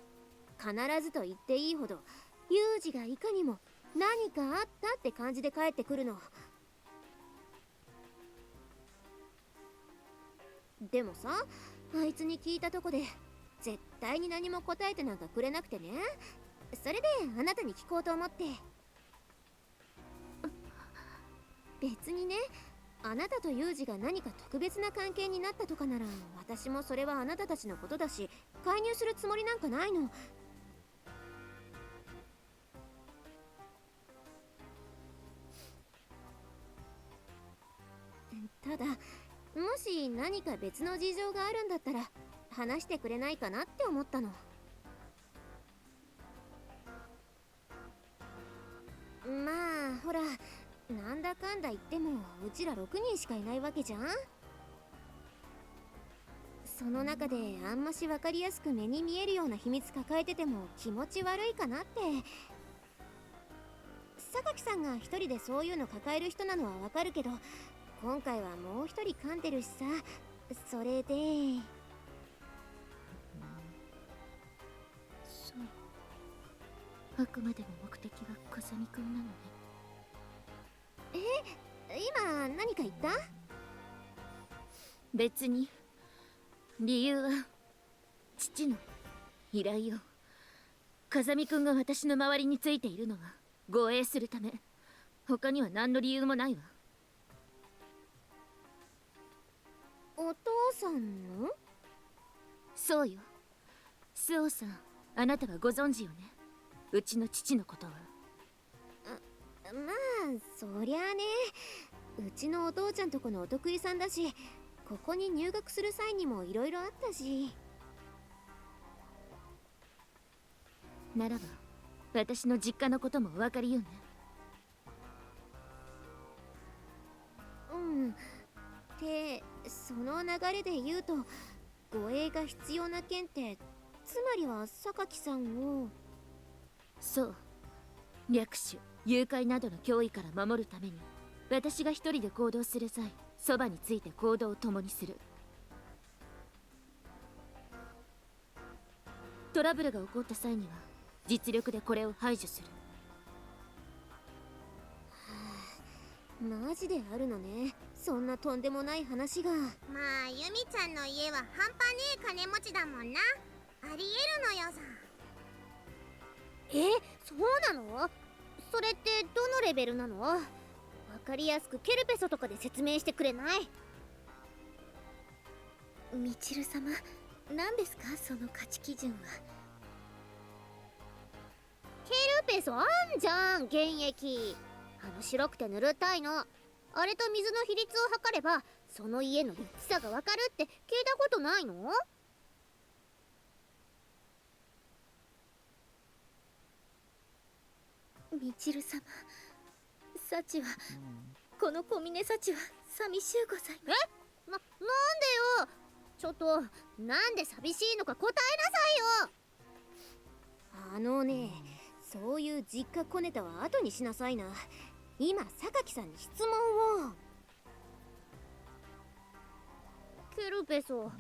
必ずと言っていいほどユージがいかにも何かあったって感じで帰ってくるの。でもさ、あいつに聞いたとこで絶対に何も答えてなんかくれなくてね。それであなたに聞こうと思って。別にね、あなたとユージが何か特別な関係になったとかなら、私もそれはあなたたちのことだし介入するつもりなんかないの。ただ、もし何か別の事情があるんだったら話してくれないかなって思ったの。まあほら、なんだかんだ言ってもうちら6人しかいないわけじゃん。その中であんまし分かりやすく目に見えるような秘密抱えてても気持ち悪いかなって。榊さんが一人でそういうの抱える人なのはわかるけど、今回はもう一人噛んでるしさ。それでそう、あくまでも目的は風見くんなのね。今何か言った？別に。理由は父の依頼よ。風見くんが私の周りについているのは護衛するため。他には何の理由もないわ。お父さんの？そうよ。スオさん、あなたはご存知よね、うちの父のことは。まあそりゃあね、うちのお父ちゃんとこのお得意さんだし、ここに入学する際にもいろいろあったし。ならば私の実家のこともお分かりよね。うん。で、その流れで言うと、護衛が必要な件ってつまりは榊さんを。そう、略取誘拐などの脅威から守るために私が一人で行動する際、そばについて行動を共にする。トラブルが起こった際には実力でこれを排除する。マジであるのね、そんなとんでもない話が。まあユミちゃんの家は半端ねえ金持ちだもんな。ありえるのよさ。そうなの？それってどのレベルなの？わかりやすくケルペソとかで説明してくれない？みちる様、何ですかその価値基準は。ケルペソあんじゃん、原液。白くてぬるたいの。あれと水の比率を測ればその家のリッチさがわかるって聞いたことないの？みちる様、幸は、この小峰幸は寂しゅうございます。なんでよ。ちょっと、なんで寂しいのか答えなさいよ。ね、そういう実家小ネタは後にしなさいな。今榊さんに質問を。ケルペソ、う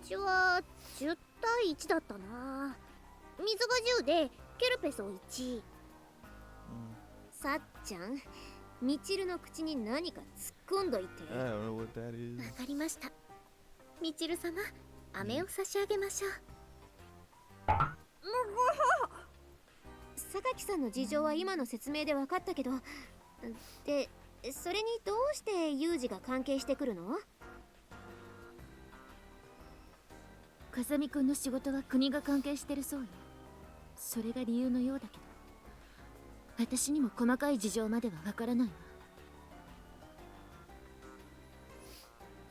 ちは10対1だったな。水が10でケルペソ1。さっちゃん、みちるの口に何か突っ込んどいて。わかりました。みちる様、飴を差し上げましょう。榊さんの事情は今の説明で分かったけど、で、それにどうしてユージが関係してくるの？風見くんの仕事は国が関係してるそうよ。それが理由のようだけど、私にも細かい事情までは分からないわ。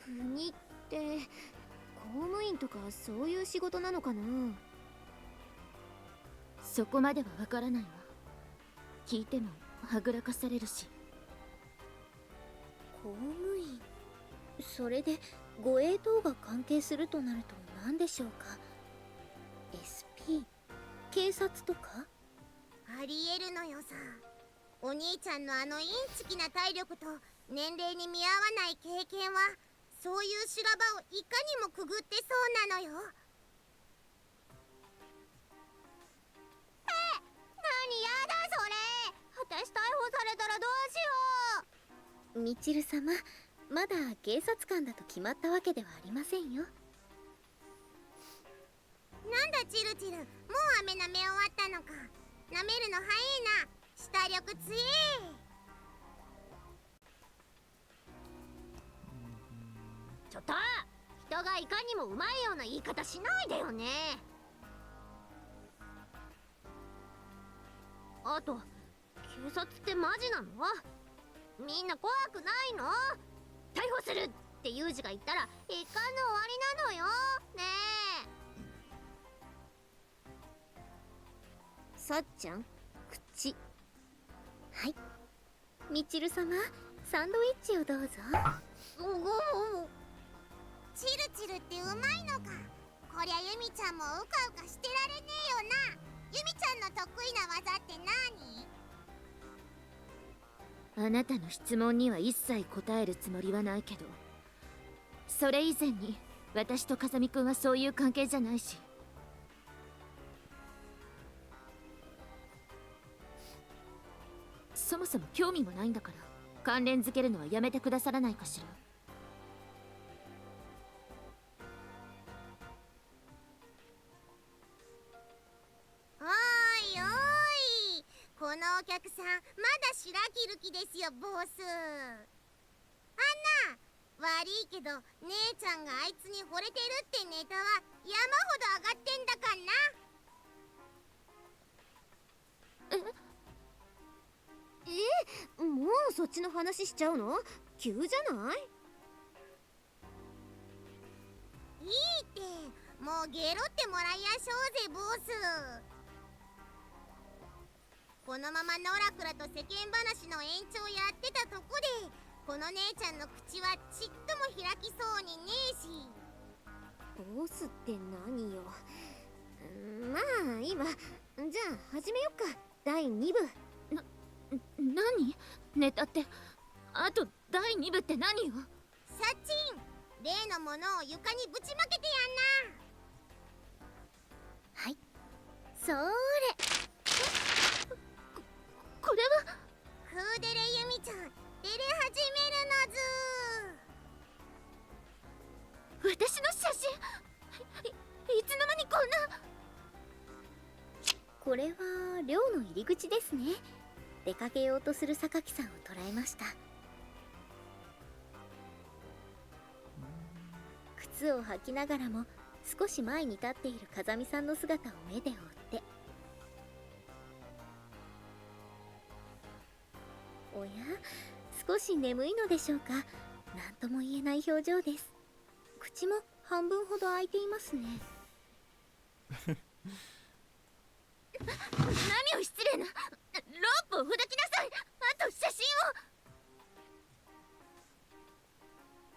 国って公務員とかそういう仕事なのかな？そこまでは分からないわ。聞いてもはぐらかされるし。公務員、それで護衛等が関係するとなると何でしょうか。 SP、警察とか？ありえるのよさ。お兄ちゃんのあのインチキな体力と年齢に見合わない経験は、そういう修羅場をいかにもくぐってそうなのよ。何やだそれ。私逮捕されたらどうしよう。みちる様、まだ警察官だと決まったわけではありませんよ。なんだチルチル、もう飴舐め終わったのか。舐めるの早いな。舌力強え。ちょっと、人がいかにもうまいような言い方しないでよね。あと、警察ってマジなの？みんな怖くないの？逮捕するってユージが言ったら一巻の終わりなのよねえ。さっちゃん、口。はい。みちる様、サンドイッチをどうぞ。チルチルってうまいのか。こりゃユミちゃんもうかうかしてられねえよな。ユミちゃんの得意な技って何？あなたの質問には一切答えるつもりはないけど、それ以前に私と風見くんはそういう関係じゃないし。そもそも興味もないんだから、関連づけるのはやめてくださらないかしら。おーいおーい、このお客さんまだ白切る気ですよボス。あんな悪いけど姉ちゃんがあいつに惚れてるってネタは山ほど上がってんだかんな。もうそっちの話しちゃうの？急じゃない？いいって、もうゲロってもらいやしょうぜボス。このままノラクラと世間話の延長やってたとこで、この姉ちゃんの口はちっとも開きそうにねえし。ボスって何よ。まあいいわ。じゃあ始めよっか。第2部。何？ネタって。あと第2部って何よ？サチン、例のものを床にぶちまけてやんな。はい。そーれ。これはクーデレユミちゃん、照れ始めるのず。私の写真。いつの間にこんな。これは寮の入り口ですね。出かけようとする榊さんを捕らえました。靴を履きながらも少し前に立っている風見さんの姿を目で追って、おや、少し眠いのでしょうか。何とも言えない表情です。口も半分ほど開いていますね。何を失礼な。ロープをほどきなさい。あと写真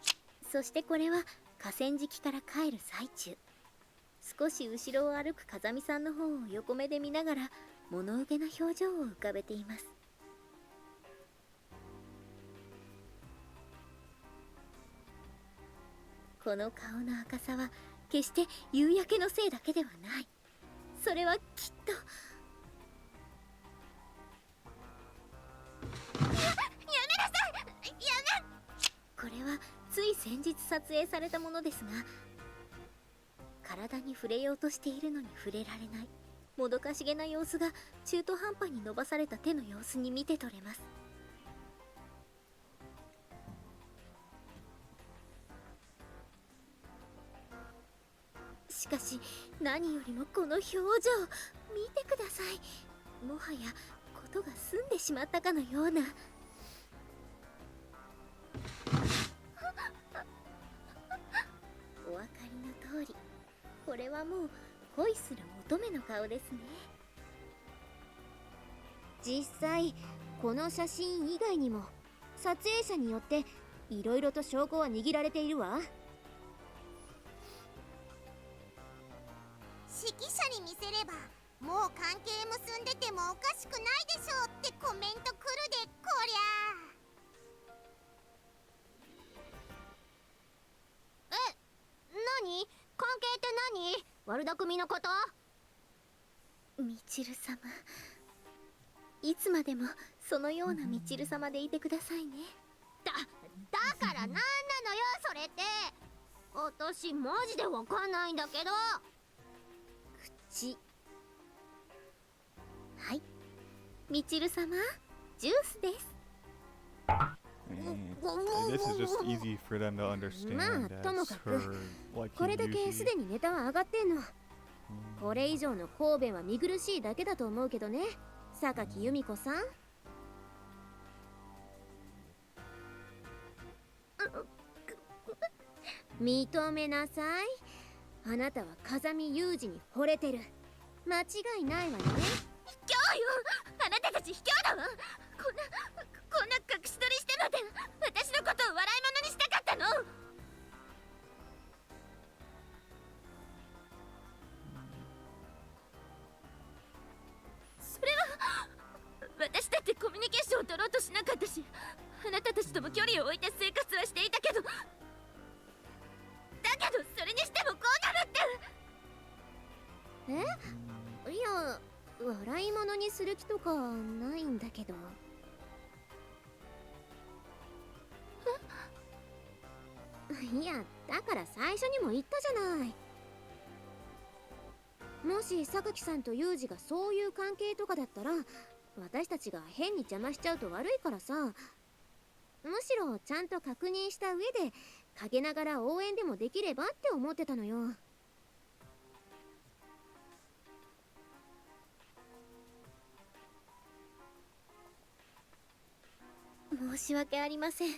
を。そしてこれは河川敷から帰る最中、少し後ろを歩く風見さんの方を横目で見ながら物憂げな表情を浮かべています。この顔の赤さは決して夕焼けのせいだけではない。それはきっとやめなさい。これはつい先日撮影されたものですが、体に触れようとしているのに触れられないもどかしげな様子が中途半端に伸ばされた手の様子に見て取れます。しかし何よりもこの表情、見てください。もはやことが済んでしまったかのような。お分かりの通り、これはもう恋する乙女の顔ですね。実際この写真以外にも撮影者によっていろいろと証拠は握られているわ。指揮者に見せればもう関係結んでてもおかしくないでしょってコメント来るでこりゃ。何？関係って何？悪巧みのこと？みちる様、いつまでもそのようなみちる様でいてくださいね。だからなんなのよそれって。私マジでわかんないんだけど。はい、みちる様、ジュースです。This is just easy for them to understand まあとも as かく her, like これだけす Yuuji. でにネタは上がってんの。これ以上の抗弁は見苦しいだけだと思うけどね、榊由美子さん。認めなさい。あなたは風見雄二に惚れてる。間違いないわね。卑怯よ、あなたたち卑怯だわ。こんな隠し撮りしてまで私のことを笑い物にしたかったの。それは私だってコミュニケーションを取ろうとしなかったし、あなたたちとも距離を置いて生活はしていたけど、だけどそれにしてもこうなるって。いや、笑い物にする気とかないんだけど。いや、だから最初にも言ったじゃない。もし榊さんとユージがそういう関係とかだったら、私たちが変に邪魔しちゃうと悪いからさ。むしろちゃんと確認した上で陰ながら応援でもできればって思ってたのよ。申し訳ありません。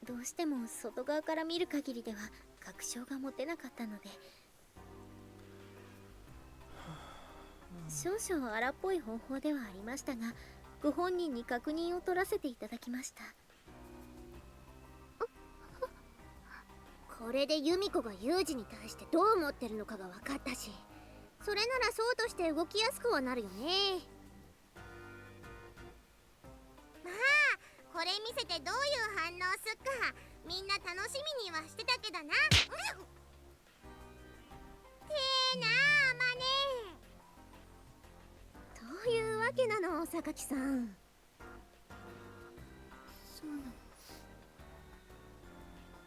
どうしても外側から見る限りでは確証が持てなかったので、少々荒っぽい方法ではありましたが、ご本人に確認を取らせていただきました。これで由美子がユージに対してどう思ってるのかが分かったし、それならそうとして動きやすくはなるよね。まあこれ見せてどういう反応すっかみんな楽しみにはしてたけどな。てーなあまね。どういうわけなの榊さん。そうなの。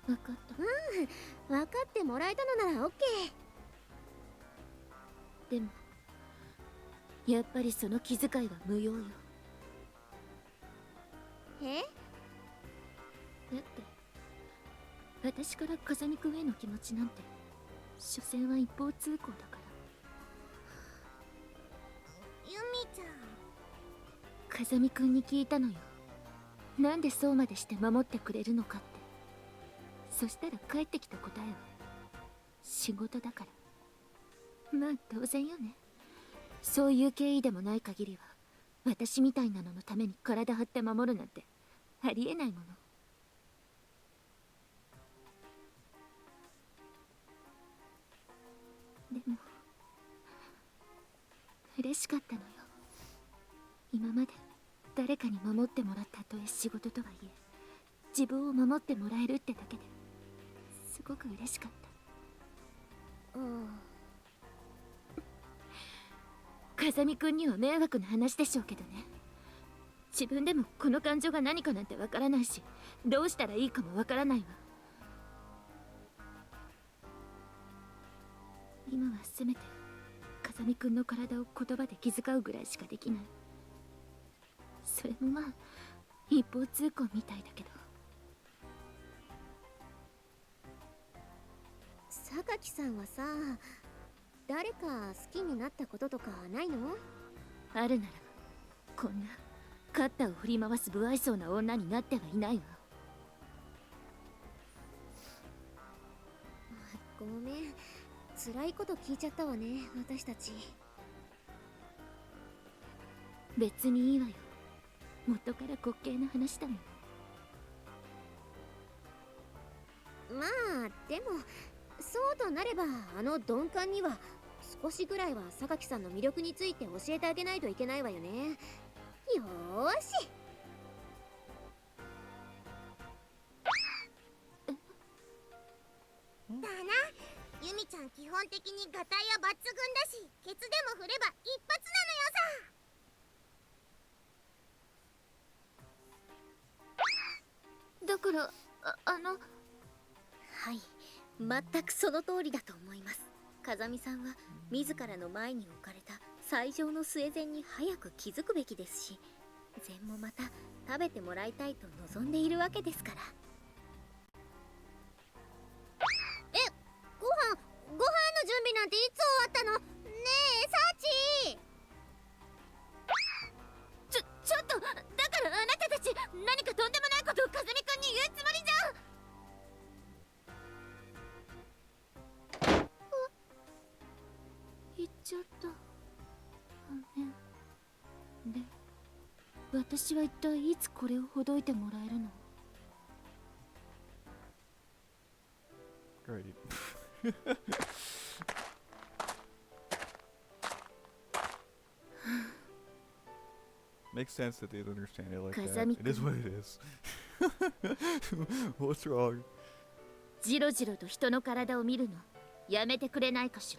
分かった。分かってもらえたのならオッケー。でもやっぱりその気遣いは無用よ。ー。だって私から風見くんへの気持ちなんて所詮は一方通行だから。ゆみちゃん、風見くんに聞いたのよ。なんでそうまでして守ってくれるのかって。そしたら返ってきた答えは仕事だから。まあ当然よね。そういう経緯でもない限りは私みたいなののために体張って守るなんてありえないもの。でも嬉しかったのよ。今まで誰かに守ってもらったとえ仕事とはいえ、自分を守ってもらえるってだけですごく嬉しかった。風見くんには迷惑な話でしょうけどね。自分でもこの感情が何かなんてわからないし、どうしたらいいかもわからないわ。今はせめて風見くんの体を言葉で気遣うぐらいしかできない。それもまあ一方通行みたいだけど。榊さんはさ、誰か好きになったこととかないの？あるならこんなカッターを振り回す不愛想な女になってはいないわ。ごめん、辛いこと聞いちゃったわね、私たち。別にいいわよ。元から滑稽な話だもん。まあでもそうとなればあの鈍感には少しぐらいは榊さんの魅力について教えてあげないといけないわよね。よーし。だな。ユミちゃん基本的にガタイは抜群だし、ケツでも振れば一発だからはい、全くその通りだと思います。風見さんは自らの前に置かれた最上の末膳に早く気づくべきですし、膳もまた食べてもらいたいと望んでいるわけですから。ご飯の準備なんていつ終わったの？ねえサチ。ちょっと、だからあなたたち何かとんでもないことを風見くんに言うつもりじゃ。言っちゃった。ごめん。で、私は一体いつこれをほどいてもらえるの？ Great. Makes sense that they'd understand it like that. It is what it is. What's wrong? ジロジロと人の体を見るのやめてくれないかし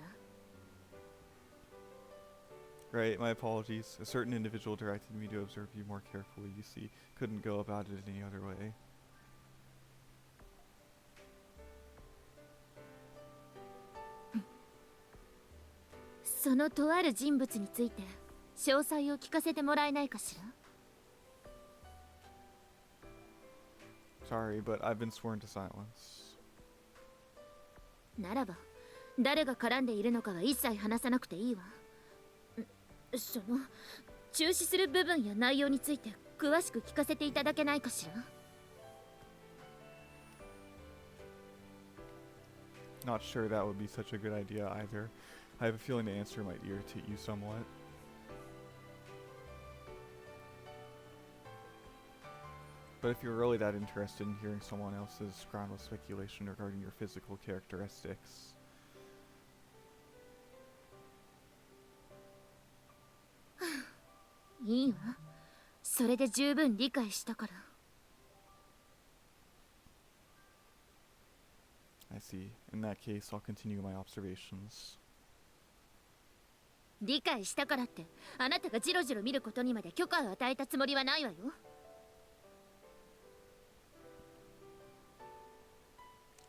ら。 Right, my apologies. A certain individual directed me to observe you more carefully. You see, couldn't go about it any other way. そのとある人物について詳細を聞かせてもらえないかしら。 Sorry, but I've been sworn to silence. ならば誰が絡んでいるのかは一切話さなくていいわ。その中止する部分や内容について詳しく聞かせていただけないかしら。 Not sure that would be such a good idea either. I have a feeling the answer might irritate you somewhat. But if you're really that interested in hearing someone else's groundless speculation regarding your physical characteristics, (sighs) いいわ。それで十分理解したから。 I see. In that case, I'll continue my observations. 理解したからってあなたがジロジロ見ることにまで許可を与えたつもりはないわよ。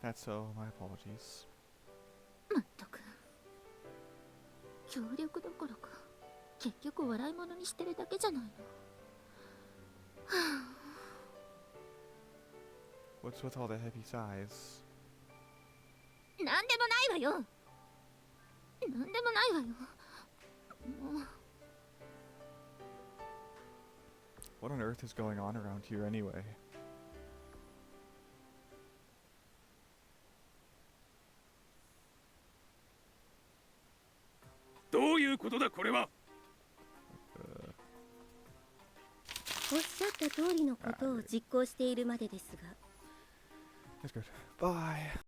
That's so. My apologies. まったく協力どころか結局笑い物にしてるだけじゃないの。 What's with all the heavy sighs? なんでもないわよ。なんでもないわよ。もう。 What on earth is going on around here anyway? どういうことだこれは。おっしゃった通りのことを実行しているまでですが。 That's good. Bye.